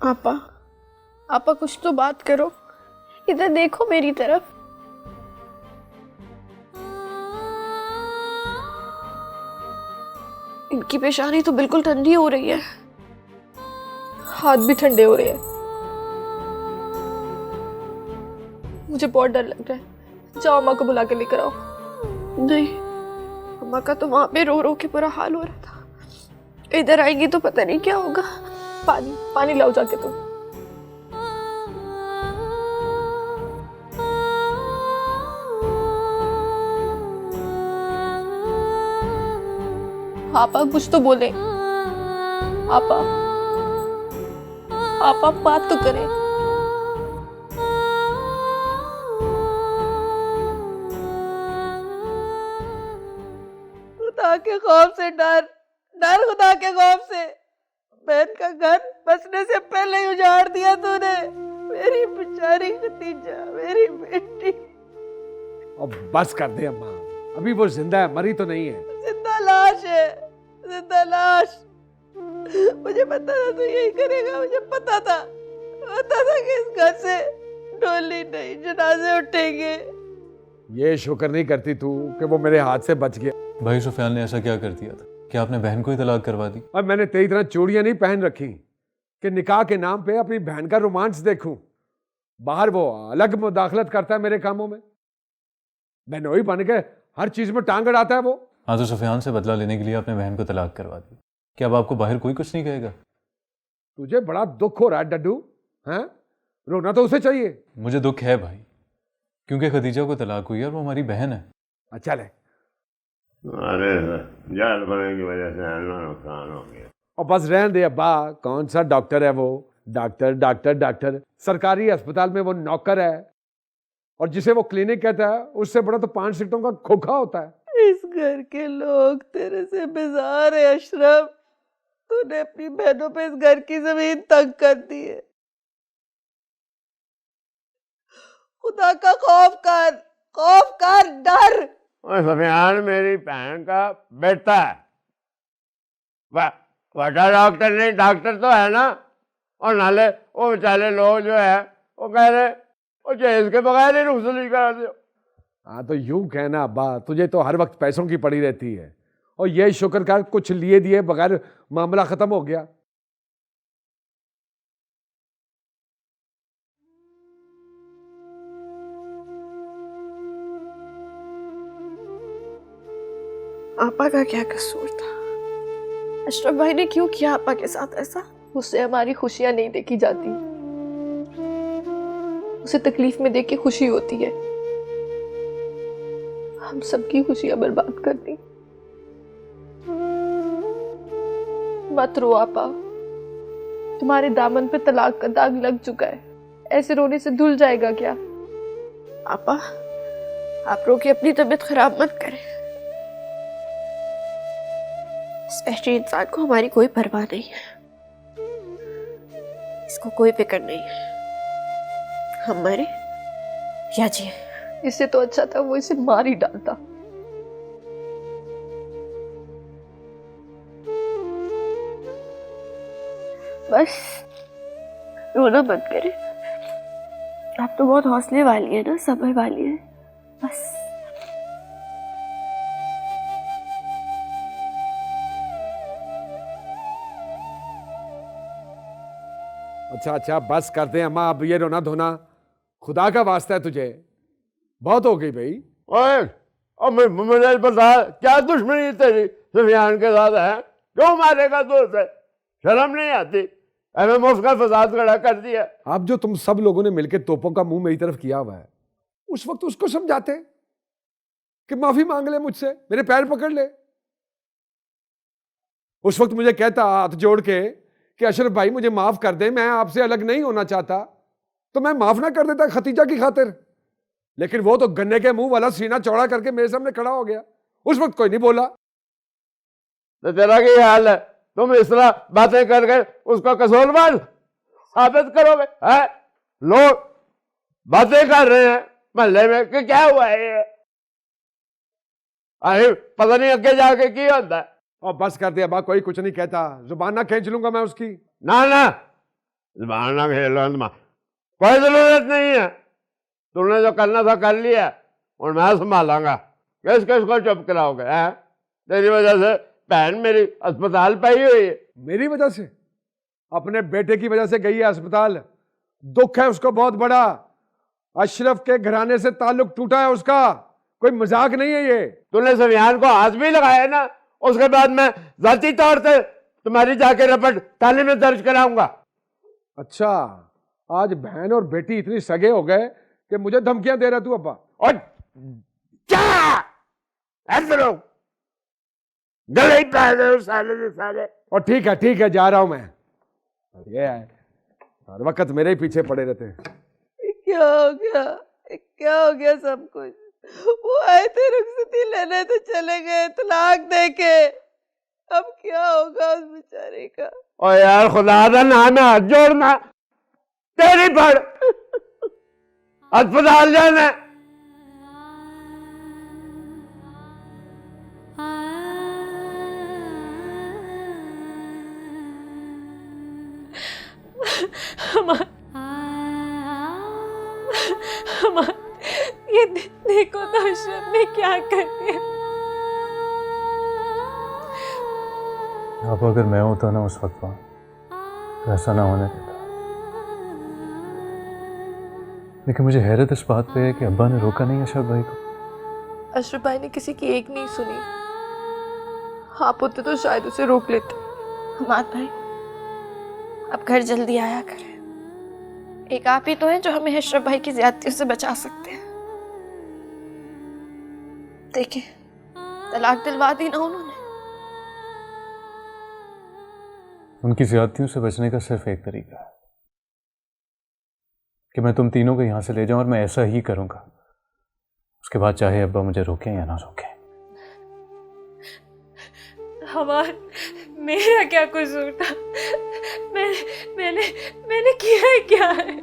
आपा, आपा कुछ तो बात करो, इधर देखो मेरी तरफ। इनकी पेशानी तो बिल्कुल ठंडी हो रही है, हाथ भी ठंडे हो रहे हैं। मुझे बहुत डर लग रहा है, जाओ अम्मा को बुला के लेकर आओ। नहीं, अम्मा का तो वहां पे रो रो के बुरा हाल हो रहा था, इधर आएंगी तो पता नहीं क्या होगा। पानी पानी लाओ जाके तुम। आपा कुछ तो बोले, आपा आपा बात तो करें। खुदा के खौफ से डर, डर खुदा के खौफ से। बहन का घर बसने से पहले ही उजाड़ दिया तूने। मेरी बेचारी खतीजा, मेरी बेटी। अब बस कर दे अम्मा, अभी वो जिंदा है, मरी तो नहीं है। जिंदा लाश है, जिंदा लाश। मुझे पता था तू यही करेगा, मुझे पता था कि इस घर से डोली नहीं जनाजे उठेंगे। ये शुक्र नहीं करती तू कि वो मेरे हाथ से बच गया। भाई सुफियान ने ऐसा क्या कर दिया था कि आपने बहन को ही तलाक करवा दी? और मैंने तेरी तरह चूड़ियां नहीं पहन रखी कि निकाह के नाम पे अपनी बहन का रोमांस देखूं। बाहर वो अलग मुदाखलत करता है मेरे कामों में, बहनोई बन के हर चीज में टांग अड़ाता है वो। हाँ, तो सुफियान से बदला लेने के लिए आपने बहन को तलाक करवा दी। क्या अब आपको बाहर कोई कुछ नहीं कहेगा? तुझे बड़ा दुख हो रहा है डड्डू, हैं? रोना तो उसे चाहिए। मुझे दुख है भाई, क्योंकि खदीजा को तलाक हुई है और वो हमारी बहन है। अच्छा ले, अरे जहल बने की वजह से नुकसान हो गया। और बस रहने दे अब्बा, कौन सा डॉक्टर है वो? डॉक्टर डॉक्टर डॉक्टर, सरकारी अस्पताल में वो नौकर है, और जिसे वो क्लिनिक कहता है उससे बड़ा तो 5 सीटों का खोखा होता है। इस घर के लोग तेरे से बेजार है अशरफ। तूने अपनी बहनों पे इस घर की जमीन तंग कर दी है। खुदा का खौफ कर, डर। और सफियान मेरी बहन का बेटा है, बड़ा डॉक्टर नहीं, डॉक्टर तो है ना। और नाले वो बेचारे लोग जो है वो कह रहे वो जेल के बगैर ही रुखसती करा दो। हाँ तो यूं कहना अब्बा, तुझे तो हर वक्त पैसों की पड़ी रहती है, और ये शुक्र कर कुछ लिए दिए बगैर मामला खत्म हो गया। आपा का क्या कसूर था? अशरफ भाई ने क्यों किया आपा के साथ ऐसा? उससे हमारी खुशियां नहीं देखी जाती, उसे तकलीफ में देख के खुशी होती है। हम सबकी खुशियां बर्बाद कर दी। मत रो आपा, तुम्हारे दामन पे तलाक का दाग लग चुका है, ऐसे रोने से धुल जाएगा क्या? आपा, आप रो के अपनी तबीयत खराब मत करें। इस वहशी इंसान को हमारी कोई परवाह नहीं है, इसको कोई फिक्र नहीं है हम मरे या जिए। इससे तो अच्छा था वो इसे मार ही डालता। बस रोना बंद करे, आप तो बहुत हौसले वाली है ना, सब्र वाली है। बस अच्छा बस करते हैं अम्मा, अब ये रोना धोना खुदा का वास्ता है, तुझे बहुत हो गई भाई। ओए मुझे बता, क्या दुश्मनी तेरी सफियान के साथ है? क्यों मारेगा तू उसे? शर्म नहीं आती? हमें मुफ्त का फसाद खड़ा कर दिया। अब जो तुम सब लोगों ने मिलकर तोपों का मुंह मेरी तरफ किया हुआ है, उस वक्त उसको समझाते कि माफी मांग ले मुझसे, मेरे पैर पकड़ ले। उस वक्त मुझे कहता हाथ जोड़ के कि अशरफ भाई मुझे माफ कर दे, मैं आपसे अलग नहीं होना चाहता, तो मैं माफ ना कर देता खतीजा की खातिर। लेकिन वो तो गन्ने के मुंह वाला सीना चौड़ा करके मेरे सामने खड़ा हो गया, उस वक्त कोई नहीं बोला। तो तेरा क्या हाल है? तुम इस तरह बातें करके उसका कसूरवार साबित करोगे? है लोग बातें कर रहे हैं मोहल्ले में कि क्या हुआ है ये, अरे पता नहीं आगे जाके क्या होता है। और बस कर दे अब्बा, कोई कुछ नहीं कहता, जुबान ना खींच लूंगा मैं उसकी। ना ना, ज़बान ना खेलो तुम, कोई ज़रूरत नहीं है। तुमने जो करना था कर लिया और मैं संभालांगा। किस किस को चुप कराओगे? हैं? तेरी वजह से बहन मेरी अस्पताल पे ही हुई है। मेरी वजह से? अपने बेटे की वजह से गई है अस्पताल। दुख है उसको बहुत बड़ा। अशरफ के घराने से ताल्लुक टूटा है उसका, कोई मजाक नहीं है ये। तूने सफियान को हाथ भी लगाया ना, उसके बाद मैं जाती तौर से तुम्हारी जाके रिपोर्ट थाने में दर्ज कराऊंगा। अच्छा, आज बहन और बेटी इतनी सगे हो गए कि मुझे धमकियां दे रहा तू अब्बा। और क्या ऐसे लोग गले ही पहले साले से साले। और ठीक है जा रहा हूं मैं। ये है हर वक्त मेरे ही पीछे पड़े रहते हैं। क्या हो गया सब कुछ? वो आए थे रुखसती लेने तो चले गए तलाक देके। अब क्या होगा उस बेचारे का? और यार खुदा का नाम है, हाथ जोड़ना तेरी पड़ अस्पताल जाना। ये देखो तो अशरफ ने क्या कर दिया। अब अगर मैं होता ना उस वक्त वहाँ, ऐसा ना होने देता। लेकिन मुझे हैरत इस बात पे है कि अब्बा ने रोका नहीं अशरफ भाई को। अशरफ भाई ने किसी की एक नहीं सुनी। आप होते तो शायद उसे रोक लेते। हमाद भाई, अब घर जल्दी आया करें। एक आप ही तो हैं जो हमें अशरफ भाई की ज्यादतियों से बचा सकते हैं। देखिए, तलाक दिलवा दी ना उन्होंने। उनकी ज्यादतियों से बचने का सिर्फ एक तरीका है कि मैं तुम तीनों को यहां से ले जाऊं, और मैं ऐसा ही करूंगा। उसके बाद चाहे अब्बा मुझे रोकें या ना रोकें। मेरा क्या कसूर था? मैंने किया है क्या है?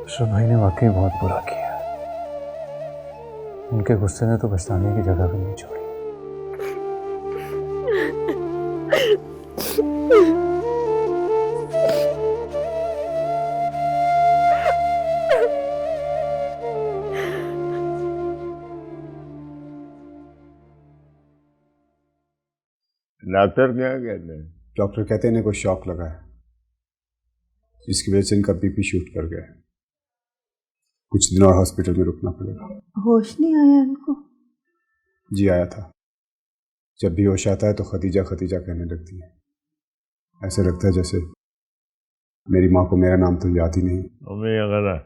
अशरफ भाई ने वाकई बहुत बुरा किया। उनके गुस्से ने तो पछताने की जगह भी नहीं छोड़ी। डॉक्टर क्या कहते हैं? डॉक्टर कहते हैं इन्हें कोई शॉक लगा है, जिसकी वजह से इनका बीपी शूट कर गया है। कुछ दिन और हॉस्पिटल में रुकना पड़ेगा। होश नहीं आया इनको? जी आया था। जब भी होश आता है तो खतीजा खतीजा कहने लगती है। ऐसे लगता है जैसे मेरी माँ को मेरा नाम तो याद ही नहीं। हमें अगर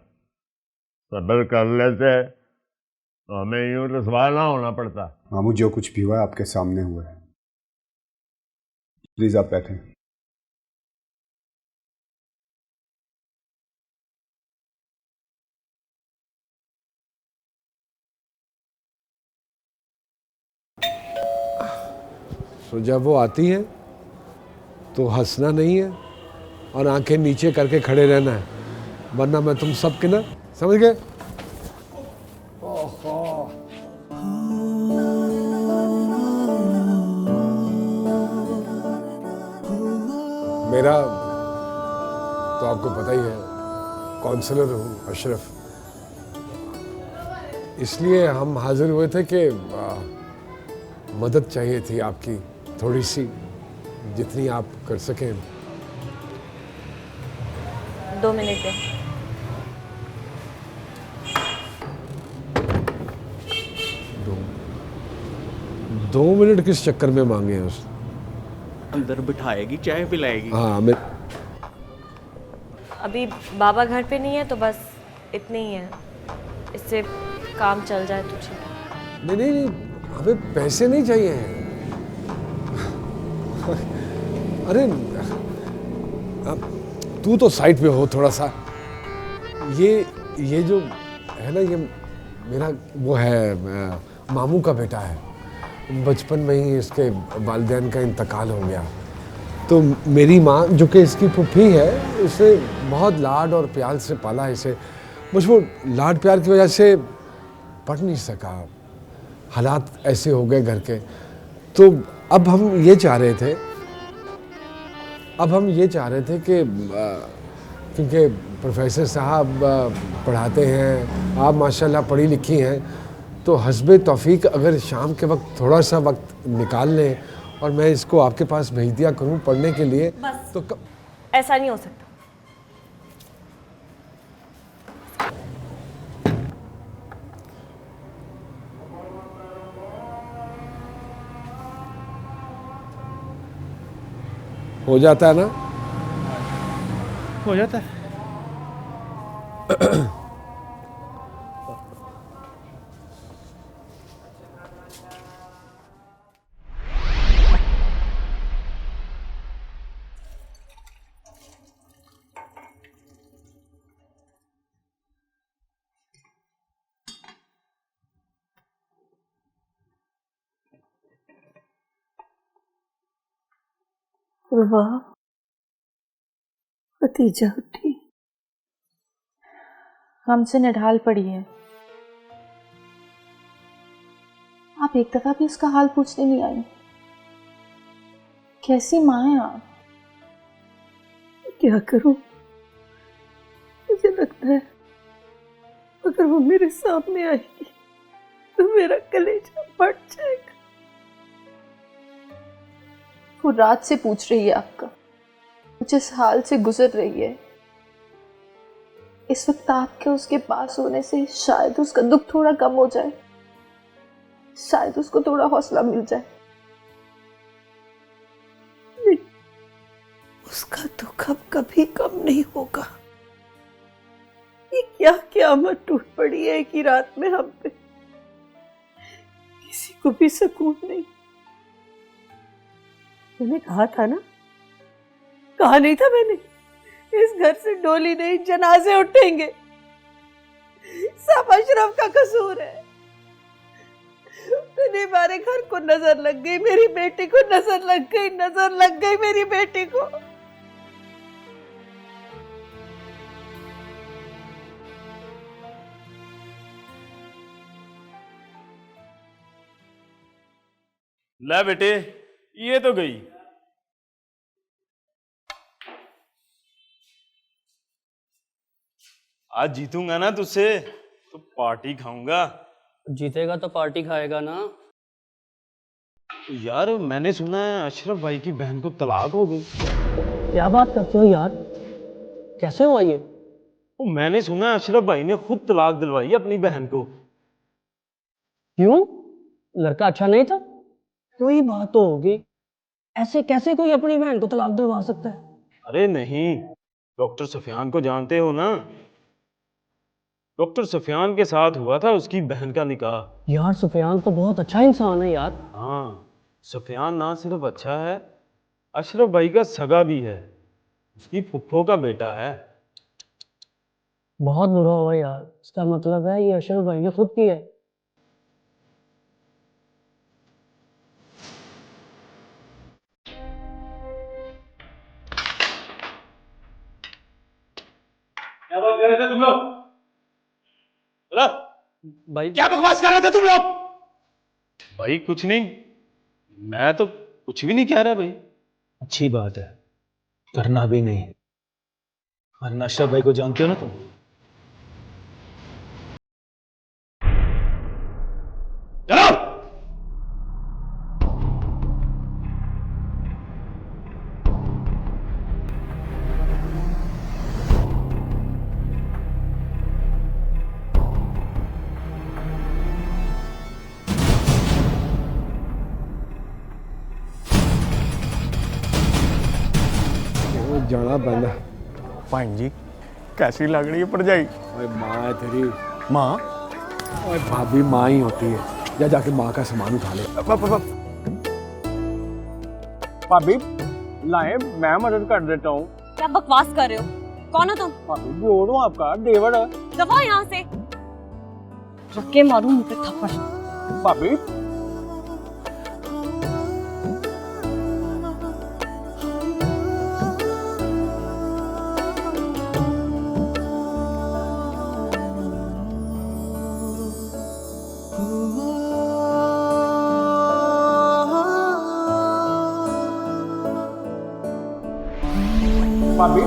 सब्र कर लेते तो हमें यूं रसवा ना होना पड़ता। मामू, जो कुछ भी हुआ है आपके सामने हुआ है। प्लीज आप बैठें। तो जब वो आती हैं तो हंसना नहीं है और आंखें नीचे करके खड़े रहना है, वरना मैं तुम सबके ना, समझ गए? मेरा तो आपको पता ही है, काउंसलर हूँ अशरफ। इसलिए हम हाजिर हुए थे कि मदद चाहिए थी आपकी, थोड़ी सी, जितनी आप कर सकें। 2 मिनट दें। दो मिनट किस चक्कर में मांगे हैं उसने? अंदर बिठाएगी, चाय पिलाएगी। हाँ, मैं अभी बाबा घर पे नहीं है तो बस इतने ही है। इससे काम चल जाए तो ठीक है। नहीं, हमें पैसे नहीं चाहिए हैं। अरे तू तो साइड पे हो थोड़ा सा। ये जो है ना, ये मेरा वो है, मामू का बेटा है। बचपन में ही इसके वालिदैन का इंतकाल हो गया, तो मेरी माँ जो कि इसकी फूफी है, उसे बहुत लाड और प्यार से पाला इसे। बस वो लाड प्यार की वजह से पढ़ नहीं सका, हालात ऐसे हो गए घर के। तो अब हम ये चाह रहे थे अब हम ये चाह रहे थे कि क्योंकि प्रोफेसर साहब पढ़ाते हैं, आप माशाल्लाह पढ़ी लिखी हैं, तो हस्बे तौफीक अगर शाम के वक्त थोड़ा सा वक्त निकाल लें और मैं इसको आपके पास भेज दिया करूं पढ़ने के लिए। बस तो ऐसा नहीं हो सकता। हो जाता है ना? हो जाता है। वाह, खतीजा उठी। हमसे निढाल पड़ी है। आप एक दफा भी उसका हाल पूछने नहीं आई। कैसी माँ है आप? क्या करूं, मुझे लगता है अगर वो मेरे सामने आएगी तो मेरा कलेजा फट जाएगा। वो रात से पूछ रही है आपका, जिस हाल से गुजर रही है। इस वक्त आपके उसके पास होने से शायद उसका दुख थोड़ा कम हो जाए, शायद उसको थोड़ा हौसला मिल जाए। नहीं, उसका दुख अब कभी कम नहीं होगा। ये क्या क़यामत टूट पड़ी है कि रात में हम पे, किसी को भी सुकून नहीं। मैंने कहा था ना, कहा नहीं था मैंने, इस घर से डोली नहीं जनाजे उठेंगे। सब अशरफ का कसूर है। मैंने हमारे घर को नजर लग गई, मेरी बेटी को नजर लग गई, नजर लग गई मेरी बेटी को। ले बेटे, ये तो गई। आज जीतूंगा ना तुझसे तो पार्टी खाऊंगा। जीतेगा तो पार्टी खाएगा ना। यार मैंने सुना है अशरफ भाई की बहन को तलाक हो गई। क्या बात करते हो यार, कैसे हुआ ये? मैंने सुना है अशरफ भाई ने खुद तलाक दिलवाई अपनी बहन को। क्यों? लड़का अच्छा नहीं था? कोई बात तो होगी। ऐसे कैसे कोई अपनी बहन को तलाक दिलवा सकता है? अरे नहीं, डॉक्टर सफियान को जानते हो ना? डॉक्टर सफियान के साथ हुआ था उसकी बहन का निकाह। यार सुफियान तो बहुत अच्छा इंसान है यार। हाँ, सफियान ना सिर्फ अच्छा है, अशरफ भाई का सगा भी है, उसकी फुफ्फो का बेटा है। बहुत बुरा हुआ यार, इसका मतलब है ये अशरफ भाई ने खुद की है। क्या बात कर रहे थे तुम लोग? बोला? भाई क्या बकवास कर रहे थे तुम लोग? भाई कुछ नहीं, मैं तो कुछ भी नहीं कह रहा भाई। अच्छी बात है, करना भी नहीं। वरना अशरफ भाई को जानते हो ना तुम? चलो। जाना पैंदा। भाई जी कैसी लग रही है भरजाई? ओए माँ है तेरी। माँ? ओए भाभी माँ ही होती है। जा जाके माँ का सामान उठा ले। भाभी लाए, मैं मदद कर देता हूँ। क्या बकवास कर रहे हो? कौन हो तुम? भाभी जोड़ हूँ आपका, देवर है। दफा यहाँ से, रख के मारूं मुझे थप्पड़। भाभी भाभी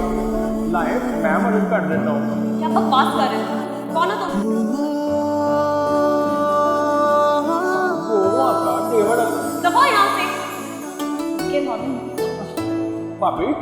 लाए मैं मदद कर देता हूँ। क्या बकवास कर रहे हो? कौन है तुम? वो आपका देवर दफा यहाँ से। के मालूम भाभी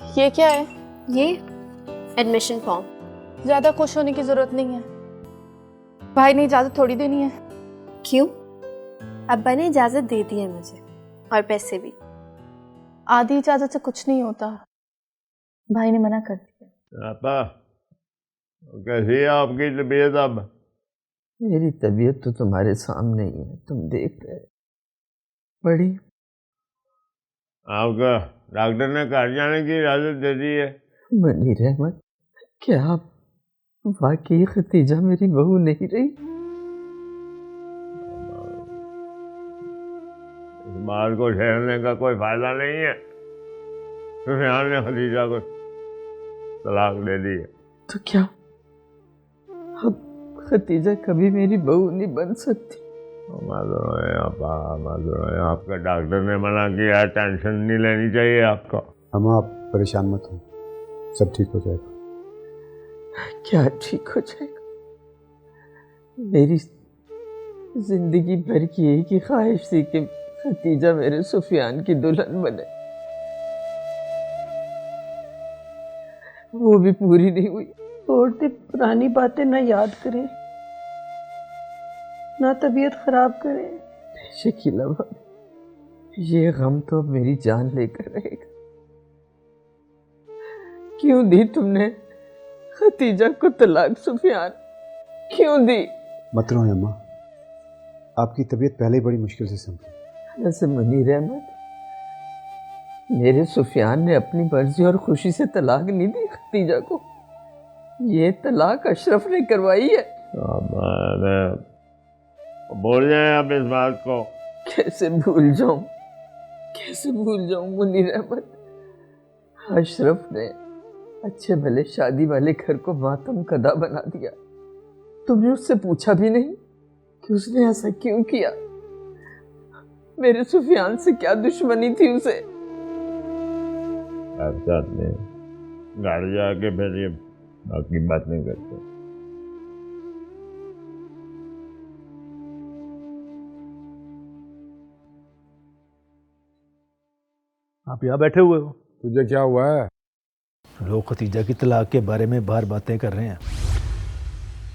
ये क्या है? ये एडमिशन फॉर्म। ज्यादा खुश होने की जरूरत नहीं है, भाई ने इजाजत थोड़ी देनी है। क्यों? अब्बा ने इजाजत दे दी है मुझे, और पैसे भी। आधी इजाजत से कुछ नहीं होता, भाई ने मना कर दिया। आपा कैसी है आपकी तबीयत अब? मेरी तबीयत तो तुम्हारे सामने ही है, तुम देख रहे हो। बड़ी आपका डॉक्टर ने घर जाने की इजाजत दे दी है। मनीर अहमद, क्या आप वाकई खतीजा मेरी बहू नहीं रही? इस बात को ठहरने का कोई फायदा नहीं है। सुफियान ने खदीजा को तलाक दे दी है। तो क्या अब खतीजा कभी मेरी बहू नहीं बन सकती? मालूम है आपा, मालूम है आपका डॉक्टर ने मना किया है, टेंशन नहीं लेनी चाहिए आपको। हम आप परेशान मत हो, सब ठीक हो जाएगा। क्या ठीक हो जाएगा? मेरी जिंदगी भर की एक ही ख्वाहिश थी कि खतीजा मेरे सुफियान की दुल्हन बने, वो भी पूरी नहीं हुई। औरतें पुरानी बातें ना याद करें, ना तबीयत खराब करें। शकीला भाभी, ये गम तो अब मेरी जान लेकर रहेगा। क्यों दी तुमने खतीजा को तलाक सुफियान, क्यों दी? मत रो अम्मा, आपकी तबीयत पहले ही बड़ी मुश्किल से संभली। वैसे मनीर अहमद, मेरे सुफियान ने अपनी मर्जी और खुशी से तलाक नहीं दी खतीजा को, ये तलाक अशरफ ने करवाई है। बोल जाए आप इस बात को। कैसे भूल जाऊं, कैसे भूल जाऊं मुनीर अहमद? अशरफ ने अच्छे भले शादी वाले घर को मातम कदा बना दिया। तुमने उससे पूछा भी नहीं कि उसने ऐसा क्यों किया? मेरे सुफियान से क्या दुश्मनी थी उसे? घर जाके फिर ये बाकी बातें करते। आप यहाँ बैठे हुए हो? तुझे क्या हुआ है? लोग खतीजा की तलाक के बारे में बाहर बातें कर रहे हैं,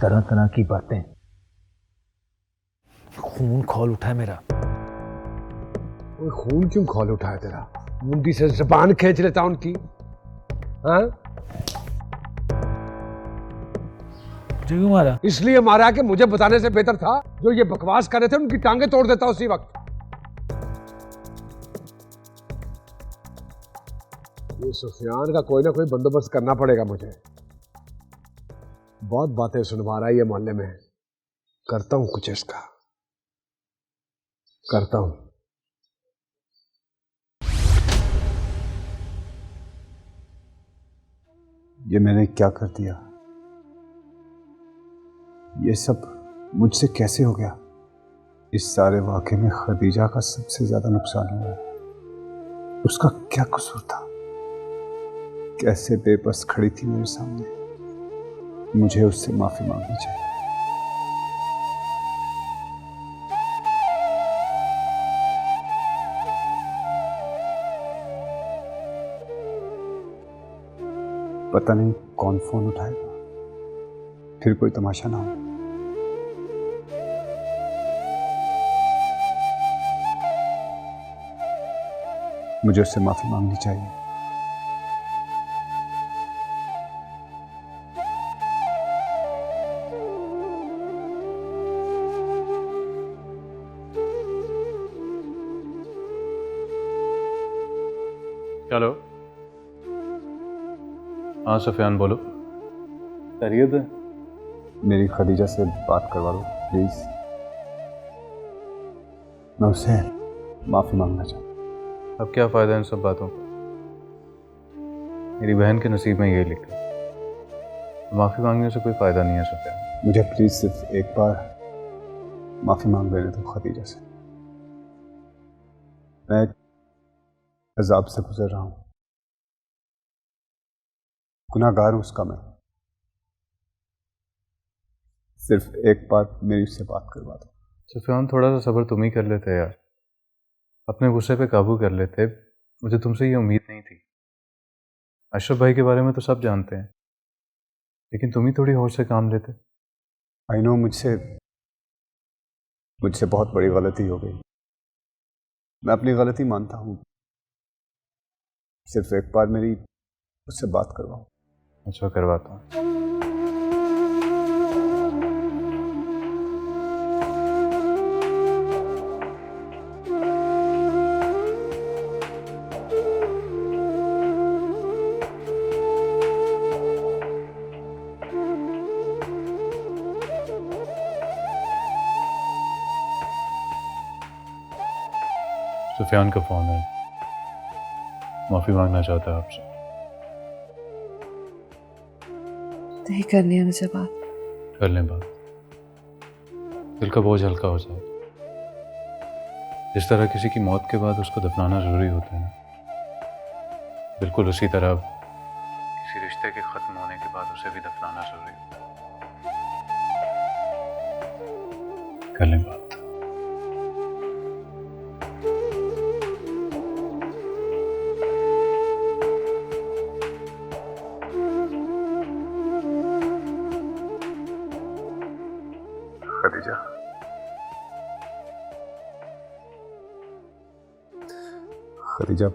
तरह तरह की बातें। खून खौल उठा है मेरा। वो खून क्यों खौल उठा है तेरा? मुंडी से जबान खींच लेता उनकी। हाँ, क्यों मारा? इसलिए मारा कि मुझे बताने से बेहतर था जो ये बकवास कर रहे थे उनकी टांगे तोड़ देता उसी वक्त। ये सुफियान का कोई ना कोई बंदोबस्त करना पड़ेगा मुझे। बहुत बातें सुनवा रहा है ये मोहल्ले में। करता हूं कुछ इसका, करता हूं। ये मैंने क्या कर दिया? ये सब मुझसे कैसे हो गया? इस सारे वाक़े में खदीजा का सबसे ज्यादा नुकसान हुआ है। उसका क्या कसूर था? कैसे बेबस खड़ी थी मेरे सामने। मुझे उससे माफी मांगनी चाहिए। पता नहीं कौन फोन उठाएगा, फिर कोई तमाशा ना हो। मुझे उससे माफी मांगनी चाहिए। चलो, हाँ सफियान बोलो। खैरियत है? मेरी खदीजा से बात करवा दो प्लीज। मैं उससे माफी मांगना चाहता। अब क्या फ़ायदा इन सब बातों का? मेरी बहन के नसीब में ये लिखा है, माफ़ी मांगने से कोई फ़ायदा नहीं है सफियान। मुझे प्लीज सिर्फ एक बार माफी मांग लेने दो खदीजा से। मैं अजाब से गुजर रहा हूं, गुनाहगार हूं उसका मैं। सिर्फ एक बार मेरी उससे बात करवा दो। सफियान थोड़ा सा सब्र तुम ही कर लेते यार, अपने गुस्से पे काबू कर लेते। मुझे तुमसे ये उम्मीद नहीं थी। अशरफ भाई के बारे में तो सब जानते हैं, लेकिन तुम ही थोड़ी होश से काम लेते। आई नो मुझसे बहुत बड़ी गलती हो गई, मैं अपनी गलती मानता हूं। सिर्फ एक बार मेरी उससे बात करवाओ। अच्छा करवाता हूँ। सुफियान का फोन है, माफी मांगना चाहता है आपसे। नहीं करनी है मुझे बात। कर लें बात, दिल का बोझ हल्का हो जाए। जिस तरह किसी की मौत के बाद उसको दफनाना जरूरी होता है ना, बिल्कुल उसी तरह किसी रिश्ते के खत्म होने के बाद उसे भी दफनाना जरूरी होता है। कर लें बात। खदीजा, खदीजा,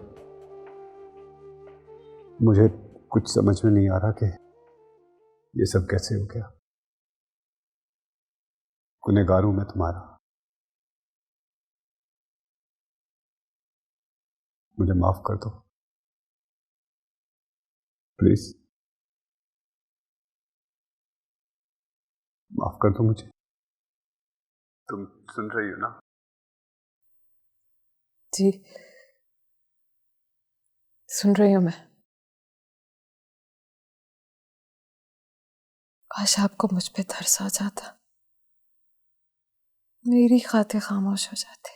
मुझे कुछ समझ में नहीं आ रहा कि ये सब कैसे हो गया। गुनहगार हूं मैं तुम्हारा, मुझे माफ कर दो प्लीज। माफ कर दो मुझे। तुम सुन रही हो ना? जी सुन रही हूं मैं। काश आपको मुझ पे तरस आ जाता, मेरी खातिर खामोश हो जाते।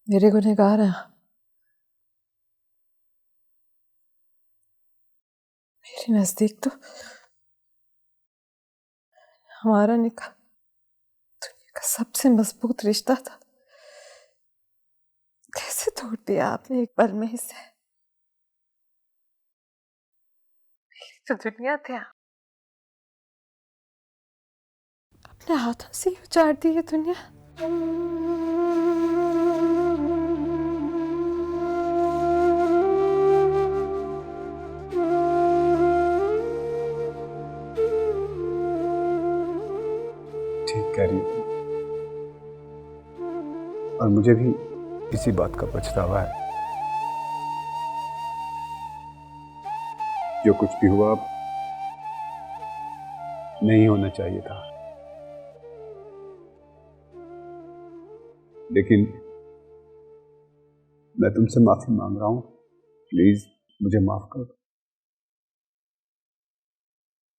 मेरे गुनहगार हैं आप। मेरे नजदीक तो हमारा निकाह दुनिया का सबसे मजबूत रिश्ता था। कैसे तोड़ दिया आपने एक पल में इसे। मेरी तो दुनिया थे आप, अपने हाथों से ही उजाड़ दी ये दुनिया। ठीक कह रही हो, और मुझे भी इसी बात का पछतावा है। जो कुछ भी हुआ नहीं होना चाहिए था, लेकिन मैं तुमसे माफी मांग रहा हूं। प्लीज मुझे माफ कर दो।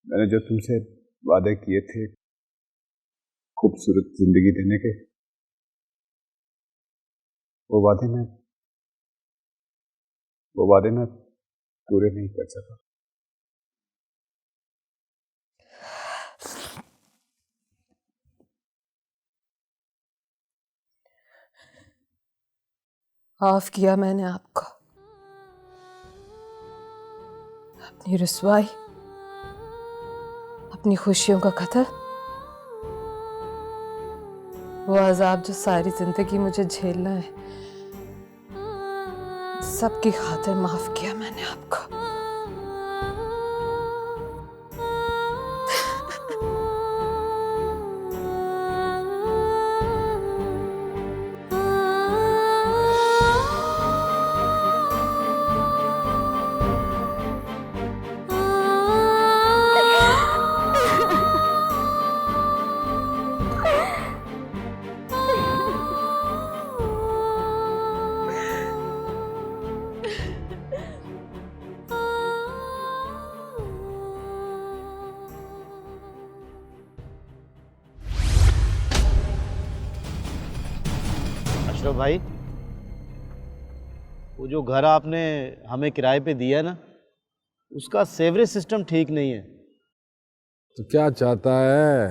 मैंने जो तुमसे वादे किए थे खूबसूरत जिंदगी देने के, वो वादे मैं पूरे नहीं कर सका। माफ किया मैंने आपको। अपनी रुसवाई, अपनी खुशियों का कत्ल, वो अजाब जो सारी जिंदगी मुझे झेलना है, सबकी खातिर माफ किया मैंने आपको। अशरफ भाई, वो जो घर आपने हमें किराए पे दिया ना, उसका सेवरेज सिस्टम ठीक नहीं है। तो क्या चाहता है?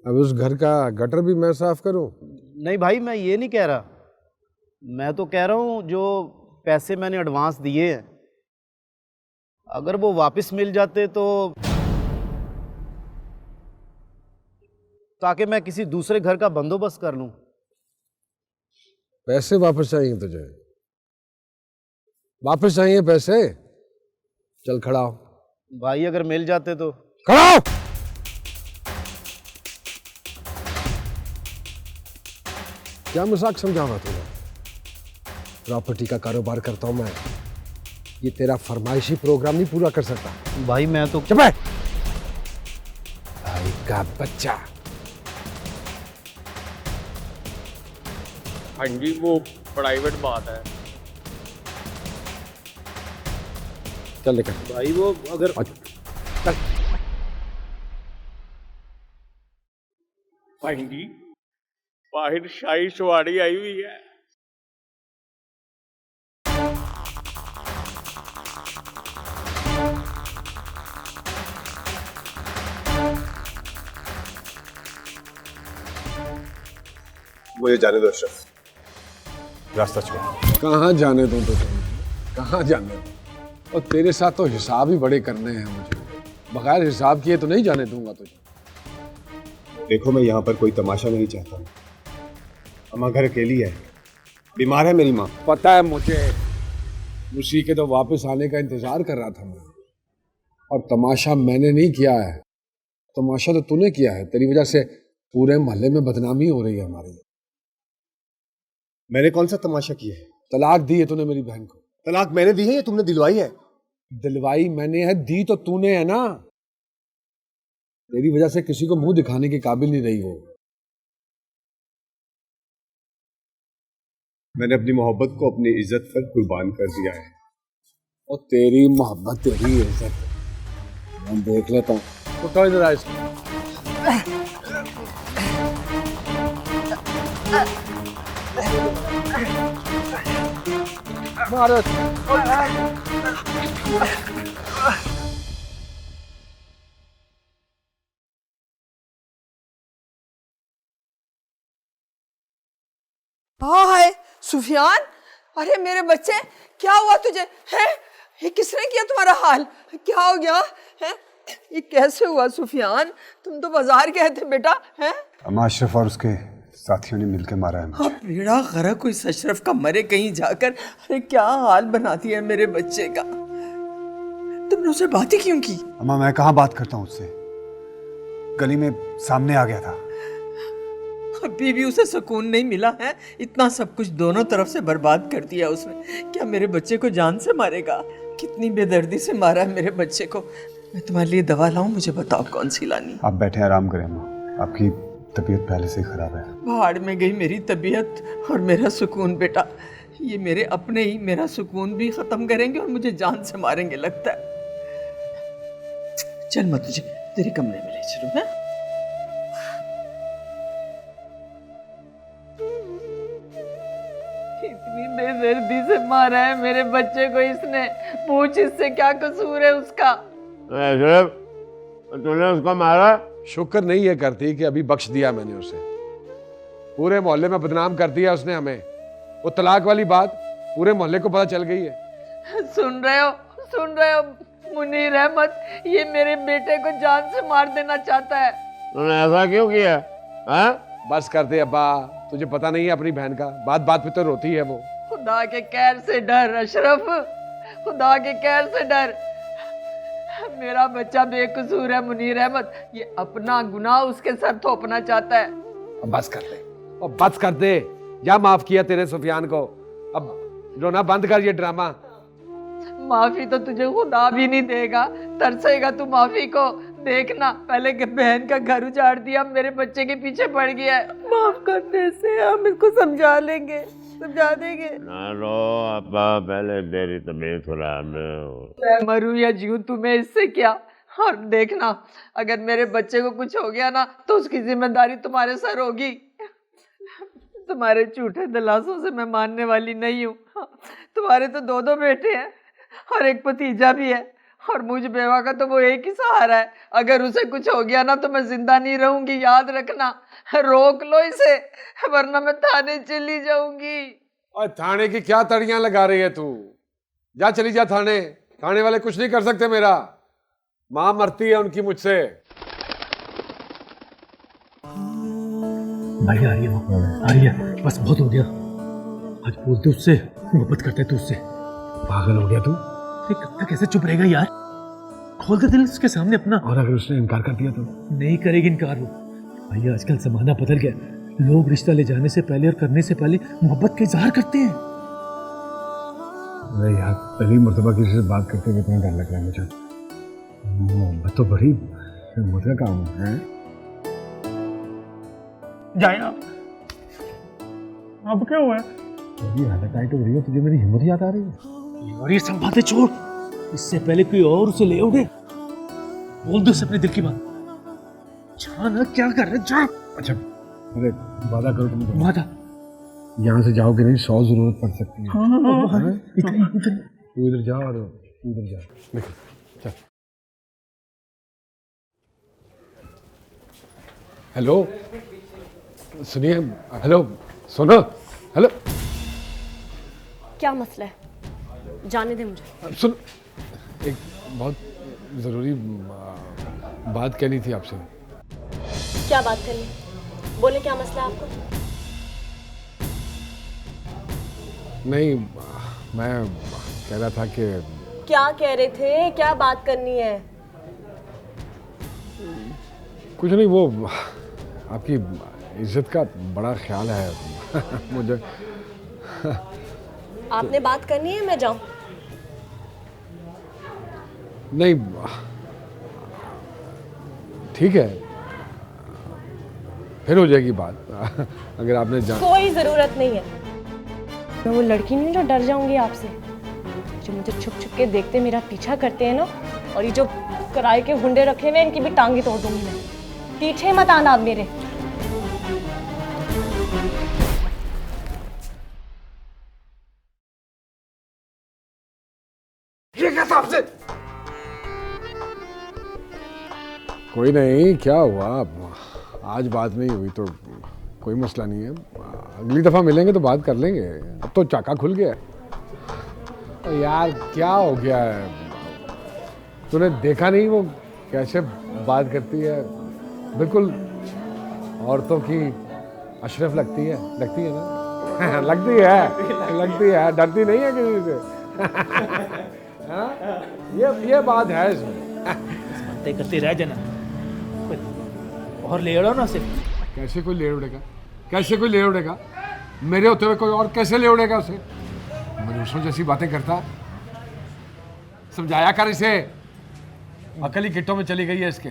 अब उस घर का गटर भी मैं साफ करूं? नहीं भाई, मैं ये नहीं कह रहा। मैं तो कह रहा हूँ जो पैसे मैंने एडवांस दिए हैं, अगर वो वापस मिल जाते तो, ताकि मैं किसी दूसरे घर का बंदोबस्त कर लूं। पैसे वापस चाहिए तुझे? वापस चाहिए पैसे? चल खड़ा हो। भाई अगर मिल जाते तो। खड़ा हो। क्या मजाक समझावा तुझे? प्रॉपर्टी का कारोबार करता हूं मैं, ये तेरा फरमाइशी प्रोग्राम नहीं पूरा कर सकता। भाई मैं तो। चुप है भाई का बच्चा। हाँ जी, वो प्राइवेट बात है। चल लेकर भाई वो अगर चल। हाँ जी, बाहर शाही सवारी आई हुई है। मुझे जाने दो अशरफ, रास्ता छोड़। कहाँ जाने दूं तुझे? कहाँ जाने दूं? और तेरे साथ तो हिसाब ही बड़े करने हैं मुझे। बगैर हिसाब किए तो नहीं जाने दूंगा तुझे। देखो, मैं यहाँ पर कोई तमाशा नहीं चाहता हूँ। अम्मा घर अकेली है, बीमार है मेरी माँ। पता है मुझे, उसी के तो वापस आने का इंतजार कर रहा था मैं। और तमाशा मैंने नहीं किया है, तमाशा तो तूने किया है। तेरी वजह से पूरे मोहल्ले में बदनामी हो रही है हमारी। मैंने कौन सा तमाशा किया है? तलाक दी है तूने मेरी बहन को। तलाक मैंने दी है या तुमने दिलवाई है? दिलवाई मैंने है, दी तो तूने है ना। तेरी वजह से किसी को मुंह दिखाने के काबिल नहीं रही वो। मैंने अपनी मोहब्बत को अपनी इज्जत पर कुर्बान कर दिया है। और तेरी मोहब्बत तेरी इज्जत मैं देख लेता हूँ। तो इधर आ इसमें। मारो। हाय सुफियान, अरे मेरे बच्चे, क्या हुआ तुझे? है ये किसने किया तुम्हारा हाल? क्या हो गया है? ये कैसे हुआ सुफियान? तुम तो बाजार गए थे बेटा। है अम्मा, अशरफ और उसके साथियों ने मिलकर मारा है मुझे। बेड़ा गरक कोई अशरफ का मरे कहीं जाकर। अरे क्या हाल बना दिया मेरे बच्चे का। तुमने उससे बात ही क्यों की? अम्मा, मैं कहाँ बात करता हूँ उससे? गली में सामने आ गया था। अभी भी उसे सुकून नहीं मिला है? इतना सब कुछ दोनों तरफ से बर्बाद कर दिया उसने। क्या मेरे बच्चे को जान से मारेगा? कितनी बेदर्दी से मारा है मेरे बच्चे को। मैं तुम्हारे लिए दवा लाऊं? मुझे बताओ कौन सी लानी। आप बैठे आराम करें अम्मा, आपकी तबीयत पहले से ही खराब है। भाड़ में गई मेरी तबीयत और मेरा सुकून बेटा। ये मेरे अपने ही मेरा सुकून भी खत्म करेंगे और मुझे जान से मारेंगे लगता है। चल मैं तुझे तेरे कमरे में ले चलूं। है इतनी बेदर्दी से मारा है मेरे बच्चे को इसने। पूछ इससे क्या कसूर है उसका? अशरफ, तूने उसको मारा? शुक्र नहीं है करती कि अभी बख्श दिया मैंने उसे। पूरे मोहल्ले में बदनाम कर दिया उसने हमें। वो तलाक वाली बात पूरे मोहल्ले को पता चल गई है। सुन रहे हो मुनीर अहमद, ये मेरे बेटे को जान से मार देना चाहता है। तूने ऐसा क्यों किया? हाँ? बस कर दे अब्बा, तुझे पता नहीं है अपनी बहन का। बात बात पे तो रोती है वो। खुदा के कहर से डर अशरफ, खुदा के कहर से डर। मेरा बच्चा बेकसूर है मुनीर अहमद। ये अपना गुनाह उसके सर थोपना चाहता है। अब बस कर दे, अब बस कर दे। या माफ किया तेरे सुफियान को, अब रोना बंद कर ये ड्रामा। माफी तो तुझे खुदा भी नहीं देगा। तरसेगा तू माफी को। देखना, पहले के बहन का घर उजाड़ दिया, मेरे बच्चे के पीछे पड़ गया है। माफ करने से हम इसको समझा लेंगे, समझा देंगे। ना रो अब्बा, पहले तेरी तबीयत खराब है। मैं मरूं या जीऊं तुम्हें इससे क्या? और देखना, अगर मेरे बच्चे को कुछ हो गया ना तो उसकी जिम्मेदारी तुम्हारे सर होगी। तुम्हारे झूठे दिलासों से मैं मानने वाली नहीं हूँ। तुम्हारे तो 2 बेटे हैं और एक भतीजा भी है, और मुझ बेवा का तो वो एक ही सहारा है। अगर उसे कुछ हो गया ना तो मैं जिंदा नहीं रहूंगी, याद रखना। रोक लो इसे, वरना मैं थाने चली जाऊंगी। और थाने की क्या तड़ियां लगा रही है तू? जा, चली जा थाने। थाने वाले कुछ नहीं कर सकते मेरा। मां मरती है उनकी मुझसे। भाई आ रही है, वो आ रही है। बस बहुत हो गया, आज बोलते उससे, मोहब्बत करते तू उससे। पागल हो गया तू? कब तक कैसे चुप रहेगा यार? खोल दे दिल उसके सामने अपना। और अगर उसने इनकार कर दिया तो? नहीं करेगी इनकार वो। भाई आजकल जमाना बदल गया, लोग रिश्ता ले जाने से पहले और करने से पहले मोहब्बत का इजहार करते हैं। अरे यार, पहली मर्तबा किसी से बात करते हुए इतना डर लग रहा है मुझे। मोहब्बत तो बड़ी हिम्मत का काम है। जाए ना, अब क्या हुआ है? हालत टाइट हो रही है, तुझे मेरी हिम्मत याद आ रही है? और ये सब बातें छोड़, इससे पहले कोई और उसे ले उड़े, बोल दो उसे अपने दिल की बात। जा ना, क्या कर रहे? जा। अच्छा, अरे वादा करो तुम। वादा? यहाँ से जाओगे नहीं, 100 जरूरत पड़ सकती है। हाँ, तू इधर जा और उधर जा। निकल, चल। हेलो, सुनिए। हेलो, सुनो। हेलो, क्या मसला है? जाने दे मुझे। सुन, एक बहुत ज़रूरी बात कहनी थी आपसे। क्या बात करनी? बोले, क्या मसला है आपको? नहीं, मैं कह रहा था कि... क्या कह रहे थे? क्या बात करनी है? कुछ नहीं, वो आपकी इज्जत का बड़ा ख्याल है मुझे। आपने बात करनी है, मैं जाऊं? नहीं, ठीक है, फिर हो जाएगी बात। अगर आपने कोई जरूरत नहीं है। मैं वो लड़की नहीं जो डर जाऊंगी आपसे, जो मुझे छुप छुप के देखते मेरा पीछा करते हैं ना, और ये जो किराए के हुंडे रखे हुए इनकी भी टांगी तोड़ दूंगी मैं। पीछे मत आना आप मेरे। ये क्या था आपसे? कोई नहीं, क्या हुआ? आज बात नहीं हुई तो कोई मसला नहीं है। अगली दफा मिलेंगे तो बात कर लेंगे। अब तो चाका खुल गया है। यार क्या हो गया है? तूने देखा नहीं वो कैसे बात करती है? बिल्कुल औरतों की अशरफ लगती है ना? लगती है, डरती नहीं है किसी से। ये बात है इसमें। बातें करते रह जाना, और ले उड़ो ना उसे। कैसे कोई ले उड़ेगा? मेरे होते हुए कोई और कैसे ले उड़ेगा उसे? मनुष्यों जैसी बातें करता। समझाया कर इसे, अकल ही गिट्टों में चली गई है इसके।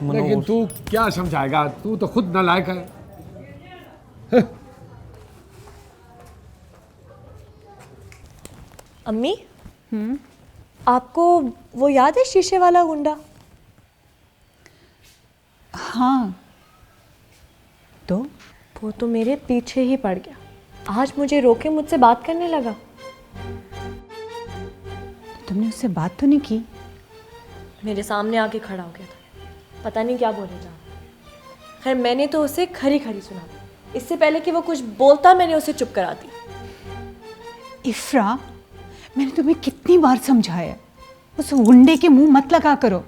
लेकिन तू क्या समझाएगा? तू तो खुद नालायक है। अम्मी, आपको वो याद है शीशे वाला गुंडा? हाँ। तो वो तो मेरे पीछे ही पड़ गया। आज मुझे रोके मुझसे बात करने लगा। तुमने उससे बात तो नहीं की? मेरे सामने आके खड़ा हो गया था, पता नहीं क्या बोले जा। खैर मैंने तो उसे खरी खरी सुना दी। इससे पहले कि वो कुछ बोलता मैंने उसे चुप करा दी। इफ्रा, मैंने तुम्हें कितनी बार समझाया, उस गुंडे के मुंह मत लगा करो।